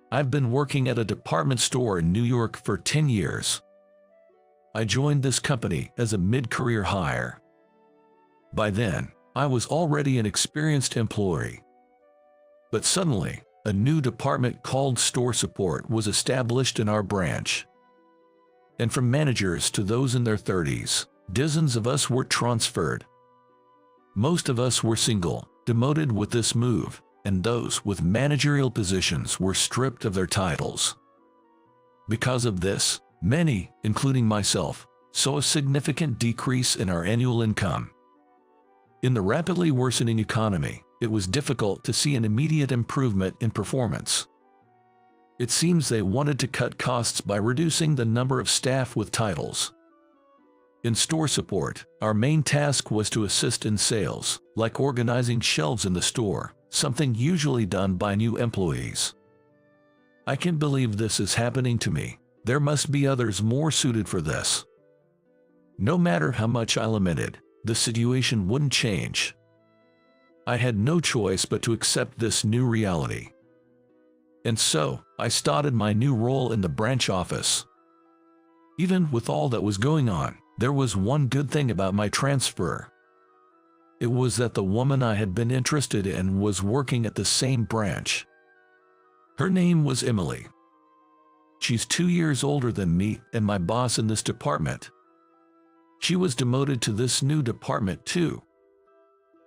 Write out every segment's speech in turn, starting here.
I've been working at a department store in New York for 10 years. I joined this company as a mid-career hire. By then, I was already an experienced employee. But suddenly, a new department called store support was established in our branch. And from managers to those in their 30s, dozens of us were transferred. Most of us were single, demoted with this move, and those with managerial positions were stripped of their titles. Because of this, many, including myself, saw a significant decrease in our annual income. In the rapidly worsening economy, it was difficult to see an immediate improvement in performance. It seems they wanted to cut costs by reducing the number of staff with titles. In store support, our main task was to assist in sales, like organizing shelves in the store, something usually done by new employees. I can't believe this is happening to me. There must be others more suited for this. No matter how much I lamented, the situation wouldn't change. I had no choice but to accept this new reality. And so, I started my new role in the branch office. Even with all that was going on, there was one good thing about my transfer. It was that the woman I had been interested in was working at the same branch. Her name was Emily. She's 2 years older than me and my boss in this department. She was demoted to this new department too.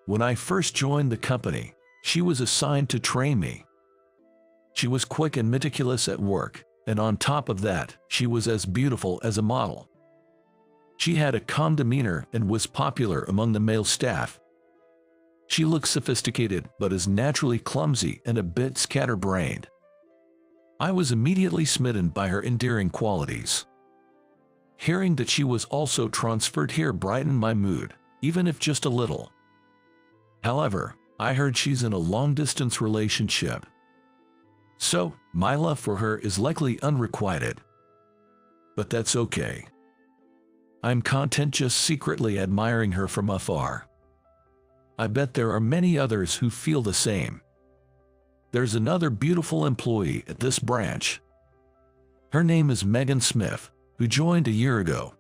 When I first joined the company, she was assigned to train me. She was quick and meticulous at work, and on top of that, she was as beautiful as a model. She had a calm demeanor and was popular among the male staff. She looked sophisticated but is naturally clumsy and a bit scatterbrained. I was immediately smitten by her endearing qualities. Hearing that she was also transferred here brightened my mood, even if just a little. However, I heard she's in a long-distance relationship. So, my love for her is likely unrequited. But that's okay. I'm content just secretly admiring her from afar. I bet there are many others who feel the same. There's another beautiful employee at this branch. Her name is Megan Smith, who joined a year ago.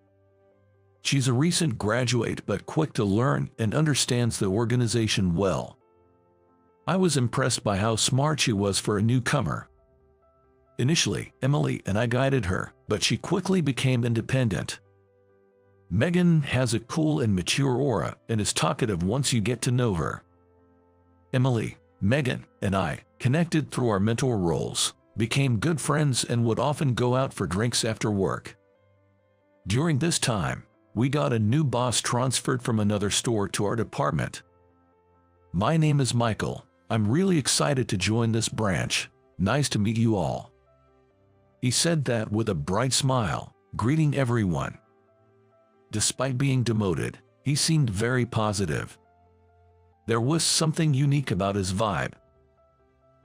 She's a recent graduate but quick to learn and understands the organization well. I was impressed by how smart she was for a newcomer. Initially, Emily and I guided her, but she quickly became independent. Megan has a cool and mature aura and is talkative once you get to know her. Emily, Megan, and I, connected through our mentor roles, became good friends and would often go out for drinks after work. During this time, we got a new boss transferred from another store to our department. My name is Michael. I'm really excited to join this branch. Nice to meet you all. He said that with a bright smile, greeting everyone. Despite being demoted, he seemed very positive. There was something unique about his vibe.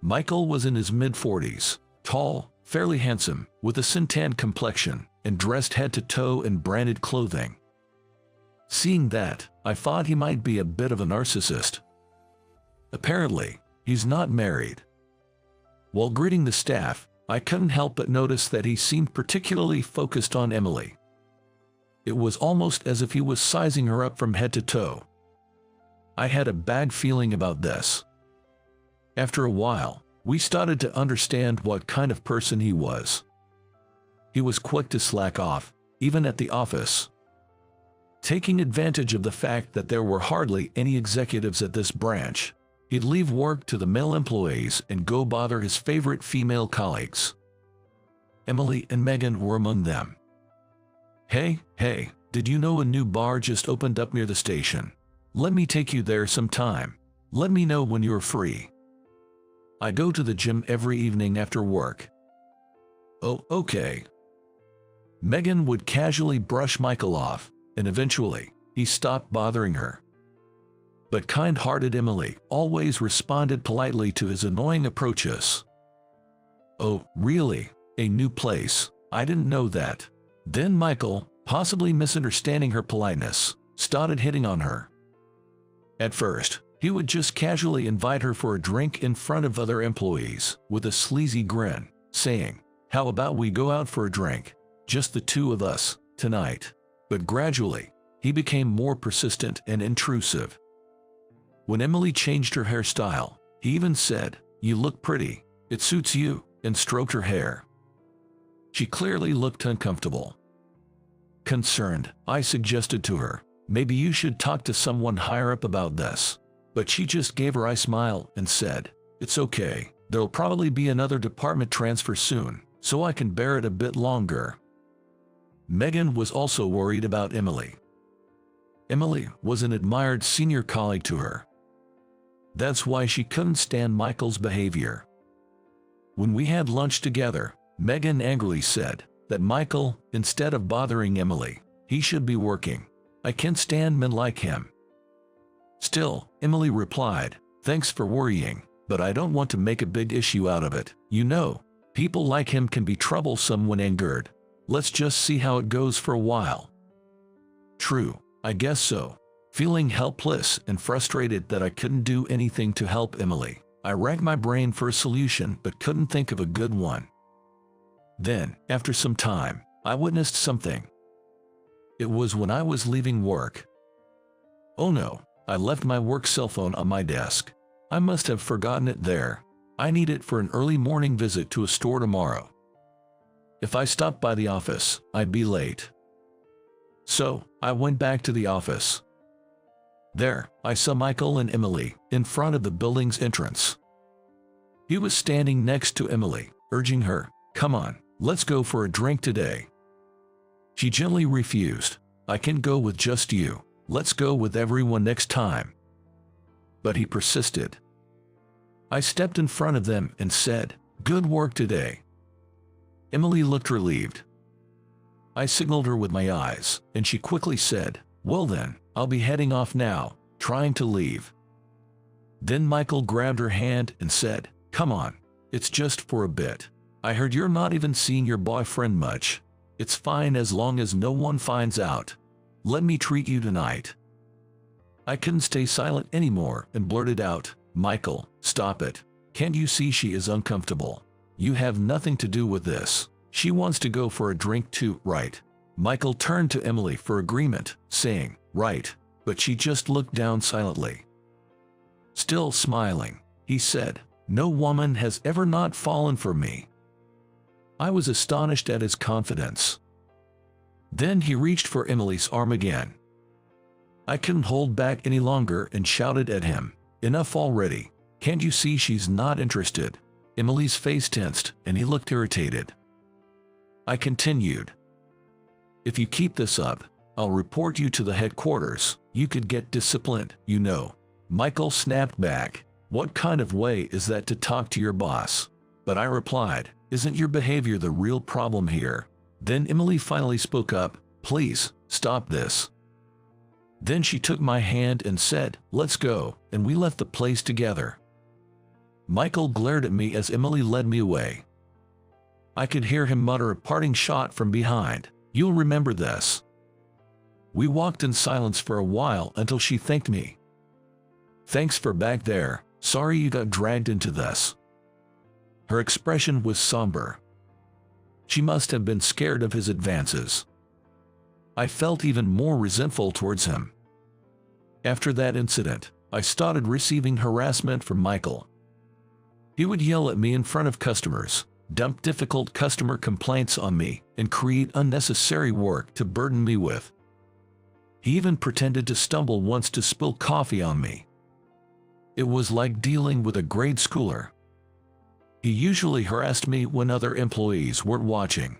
Michael was in his mid-40s, tall, fairly handsome, with a sun-tan complexion, and dressed head to toe in branded clothing. Seeing that, I thought he might be a bit of a narcissist. Apparently, he's not married. While greeting the staff, I couldn't help but notice that he seemed particularly focused on Emily. It was almost as if he was sizing her up from head to toe. I had a bad feeling about this. After a while, we started to understand what kind of person he was. He was quick to slack off, even at the office. Taking advantage of the fact that there were hardly any executives at this branch, he'd leave work to the male employees and go bother his favorite female colleagues. Emily and Megan were among them. Hey, did you know a new bar just opened up near the station? Let me take you there sometime. Let me know when you're free. I go to the gym every evening after work. Oh, okay. Megan would casually brush Michael off, and eventually, he stopped bothering her. But kind-hearted Emily always responded politely to his annoying approaches. Oh, really? A new place? I didn't know that. Then Michael, possibly misunderstanding her politeness, started hitting on her. At first, he would just casually invite her for a drink in front of other employees, with a sleazy grin, saying, "How about we go out for a drink? Just the two of us, tonight." But gradually, he became more persistent and intrusive. When Emily changed her hairstyle, he even said, "You look pretty, it suits you," and stroked her hair. She clearly looked uncomfortable. Concerned, I suggested to her, "Maybe you should talk to someone higher up about this." But she just gave her eye smile and said, "It's okay, there'll probably be another department transfer soon, so I can bear it a bit longer." Megan was also worried about Emily. Emily was an admired senior colleague to her. That's why she couldn't stand Michael's behavior. When we had lunch together, Megan angrily said that Michael, instead of bothering Emily, he should be working. "I can't stand men like him." Still, Emily replied, "Thanks for worrying, but I don't want to make a big issue out of it. You know, people like him can be troublesome when angered. Let's just see how it goes for a while." True, I guess so. Feeling helpless and frustrated that I couldn't do anything to help Emily, I racked my brain for a solution but couldn't think of a good one. Then, after some time, I witnessed something. It was when I was leaving work. Oh no, I left my work cell phone on my desk. I must have forgotten it there. I need it for an early morning visit to a store tomorrow. If I stopped by the office, I'd be late. So, I went back to the office. There, I saw Michael and Emily in front of the building's entrance. He was standing next to Emily, urging her, "Come on, let's go for a drink today." She gently refused. "I can go with just you. Let's go with everyone next time." But he persisted. I stepped in front of them and said, "Good work today." Emily looked relieved. I signaled her with my eyes, and she quickly said, "Well then, I'll be heading off now," trying to leave. Then Michael grabbed her hand and said, "Come on, it's just for a bit. I heard you're not even seeing your boyfriend much. It's fine as long as no one finds out. Let me treat you tonight." I couldn't stay silent anymore and blurted out, "Michael, stop it. Can't you see she is uncomfortable? You have nothing to do with this. She wants to go for a drink too, right?" Michael turned to Emily for agreement, saying, "Right," but she just looked down silently. Still smiling, he said, "No woman has ever not fallen for me." I was astonished at his confidence. Then he reached for Emily's arm again. I couldn't hold back any longer and shouted at him, "Enough already. Can't you see she's not interested?" Emily's face tensed and he looked irritated. I continued, "If you keep this up, I'll report you to the headquarters. You could get disciplined, you know." Michael snapped back, "What kind of way is that to talk to your boss?" But I replied, "Isn't your behavior the real problem here?" Then Emily finally spoke up, "Please, stop this." Then she took my hand and said, "Let's go," and we left the place together. Michael glared at me as Emily led me away. I could hear him mutter a parting shot from behind, "You'll remember this." We walked in silence for a while until she thanked me. "Thanks for back there, sorry you got dragged into this." Her expression was somber. She must have been scared of his advances. I felt even more resentful towards him. After that incident, I started receiving harassment from Michael. He would yell at me in front of customers, dump difficult customer complaints on me, and create unnecessary work to burden me with. He even pretended to stumble once to spill coffee on me. It was like dealing with a grade schooler. He usually harassed me when other employees weren't watching.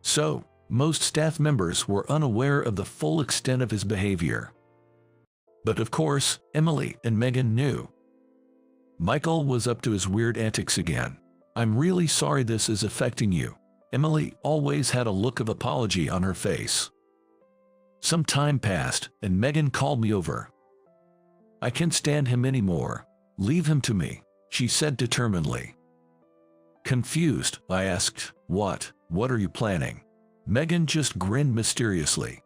So, most staff members were unaware of the full extent of his behavior. But of course, Emily and Megan knew. Michael was up to his weird antics again. "I'm really sorry this is affecting you." Emily always had a look of apology on her face. Some time passed, and Megan called me over. "I can't stand him anymore. Leave him to me," she said determinedly. Confused, I asked, What are you planning?" Megan just grinned mysteriously.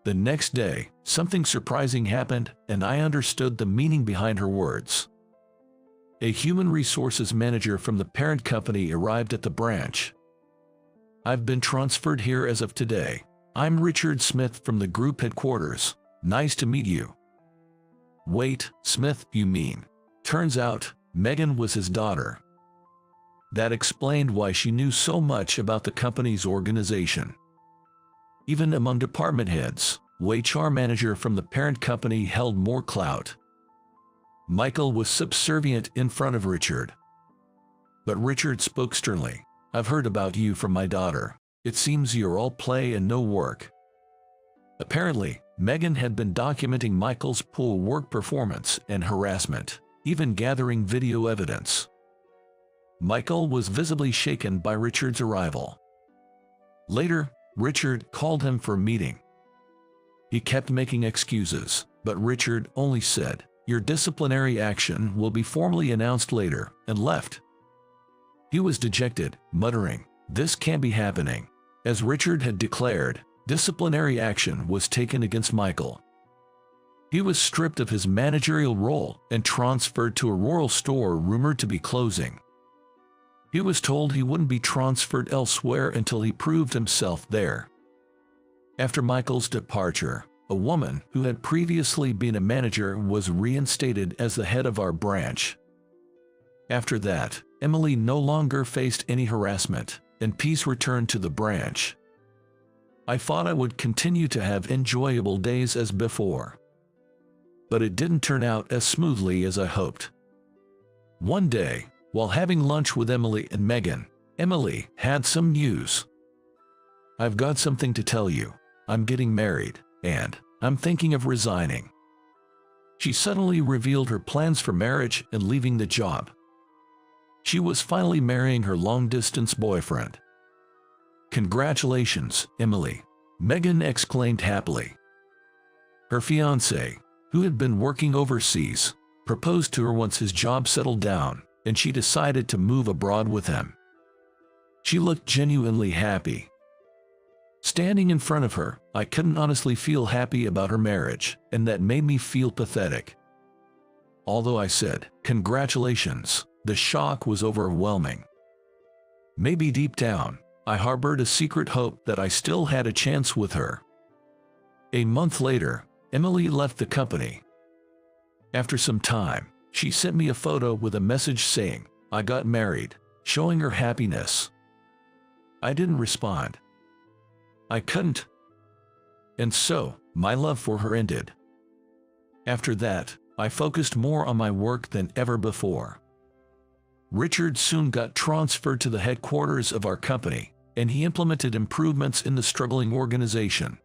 The next day, something surprising happened, and I understood the meaning behind her words. A human resources manager from the parent company arrived at the branch. "I've been transferred here as of today. I'm Richard Smith from the group headquarters. Nice to meet you." "Wait, Smith, you mean?" Turns out, Megan was his daughter. That explained why she knew so much about the company's organization. Even among department heads, the HR manager from the parent company held more clout. Michael was subservient in front of Richard. But Richard spoke sternly. "I've heard about you from my daughter. It seems you're all play and no work." Apparently, Megan had been documenting Michael's poor work performance and harassment, even gathering video evidence. Michael was visibly shaken by Richard's arrival. Later, Richard called him for a meeting. He kept making excuses, but Richard only said, "Your disciplinary action will be formally announced later," and left. He was dejected, muttering, "This can't be happening." As Richard had declared, disciplinary action was taken against Michael. He was stripped of his managerial role and transferred to a rural store rumored to be closing. He was told he wouldn't be transferred elsewhere until he proved himself there. After Michael's departure, a woman who had previously been a manager was reinstated as the head of our branch. After that, Emily no longer faced any harassment, and peace returned to the branch. I thought I would continue to have enjoyable days as before. But it didn't turn out as smoothly as I hoped. One day, while having lunch with Emily and Megan, Emily had some news. "I've got something to tell you. I'm getting married, and I'm thinking of resigning." She suddenly revealed her plans for marriage and leaving the job. She was finally marrying her long-distance boyfriend. "Congratulations, Emily," Megan exclaimed happily. Her fiancé, who had been working overseas, proposed to her once his job settled down, and she decided to move abroad with him. She looked genuinely happy. Standing in front of her, I couldn't honestly feel happy about her marriage, and that made me feel pathetic. Although I said, "Congratulations," the shock was overwhelming. Maybe deep down, I harbored a secret hope that I still had a chance with her. A month later, Emily left the company. After some time, she sent me a photo with a message saying, "I got married," showing her happiness. I didn't respond. I couldn't. And so, my love for her ended. After that, I focused more on my work than ever before. Richard soon got transferred to the headquarters of our company, and he implemented improvements in the struggling organization.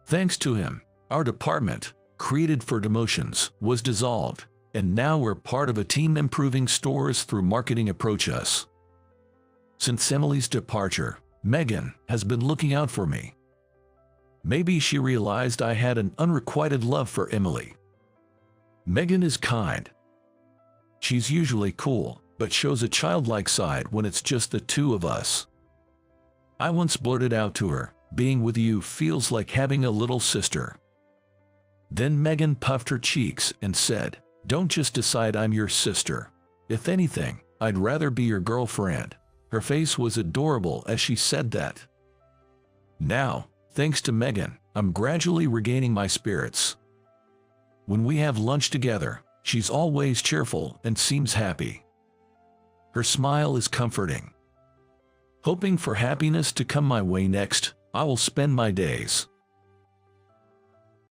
Thanks to him, our department, created for demotions, was dissolved, and now we're part of a team improving stores through marketing approaches. Since Emily's departure, Megan has been looking out for me. Maybe she realized I had an unrequited love for Emily. Megan is kind. She's usually cool, but shows a childlike side when it's just the two of us. I once blurted out to her, "Being with you feels like having a little sister." Then Megan puffed her cheeks and said, "Don't just decide I'm your sister. If anything, I'd rather be your girlfriend." Her face was adorable as she said that. Now, thanks to Megan, I'm gradually regaining my spirits. When we have lunch together, she's always cheerful and seems happy. Her smile is comforting. Hoping for happiness to come my way next, I will spend my days.